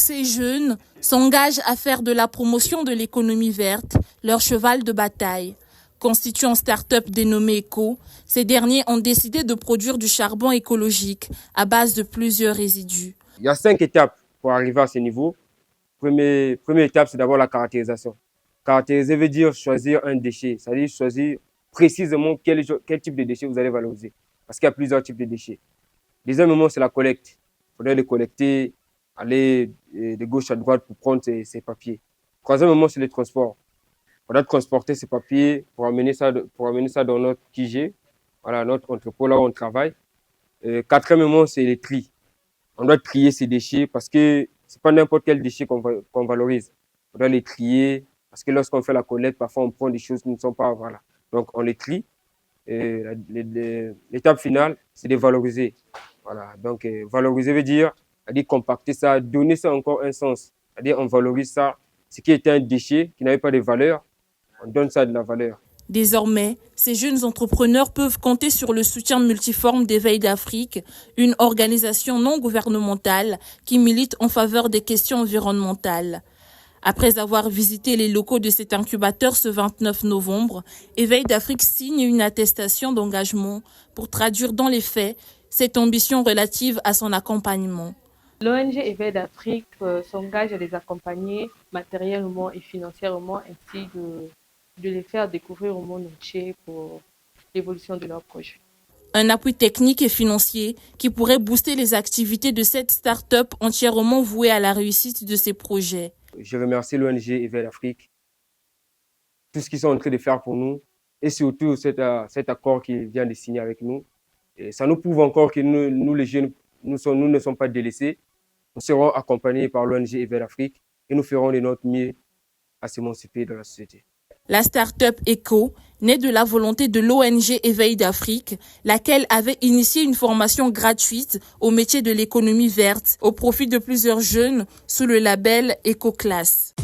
Ces jeunes s'engagent à faire de la promotion de l'économie verte leur cheval de bataille. Constituant une start-up dénommée Eco, ces derniers ont décidé de produire du charbon écologique à base de plusieurs résidus. Il y a 5 étapes pour arriver à ce niveau. Première étape, c'est d'abord la caractérisation. Caractériser veut dire choisir un déchet, c'est-à-dire choisir précisément quel type de déchet vous allez valoriser. Parce qu'il y a plusieurs types de déchets. Deuxième moment, c'est la collecte. Il faudrait les collecter, aller de gauche à droite pour prendre ces papiers. Troisième moment, c'est le transport. Il faudra transporter ces papiers pour amener ça dans notre QG, voilà, notre entrepôt là où on travaille. Quatrième moment, c'est les tri. On doit trier ces déchets parce que c'est pas n'importe quel déchet qu'on valorise. On doit les trier parce que lorsqu'on fait la collecte, parfois on prend des choses qui ne sont pas, voilà. Donc on les trie. L'étape finale, c'est de valoriser. Voilà. Donc valoriser veut dire compacter ça, donner ça encore un sens. C'est-à-dire on valorise ça, ce qui était un déchet, qui n'avait pas de valeur, on donne ça de la valeur. Désormais, ces jeunes entrepreneurs peuvent compter sur le soutien multiforme d'Éveil d'Afrique, une organisation non gouvernementale qui milite en faveur des questions environnementales. Après avoir visité les locaux de cet incubateur ce 29 novembre, Éveil d'Afrique signe une attestation d'engagement pour traduire dans les faits cette ambition relative à son accompagnement. L'ONG Éveil d'Afrique s'engage à les accompagner matériellement et financièrement ainsi de les faire découvrir au monde entier pour l'évolution de leur projet. Un appui technique et financier qui pourrait booster les activités de cette start-up entièrement vouée à la réussite de ces projets. Je remercie l'ONG Éveil d'Afrique, tout ce qu'ils sont en train de faire pour nous et surtout cet accord qu'ils viennent de signer avec nous. Et ça nous prouve encore que nous les jeunes, nous ne sommes pas délaissés. Nous serons accompagnés par l'ONG Éveil d'Afrique et nous ferons de notre mieux à s'émanciper dans la société. La start-up Eco naît de la volonté de l'ONG Éveil d'Afrique, laquelle avait initié une formation gratuite au métier de l'économie verte au profit de plusieurs jeunes sous le label EcoClass.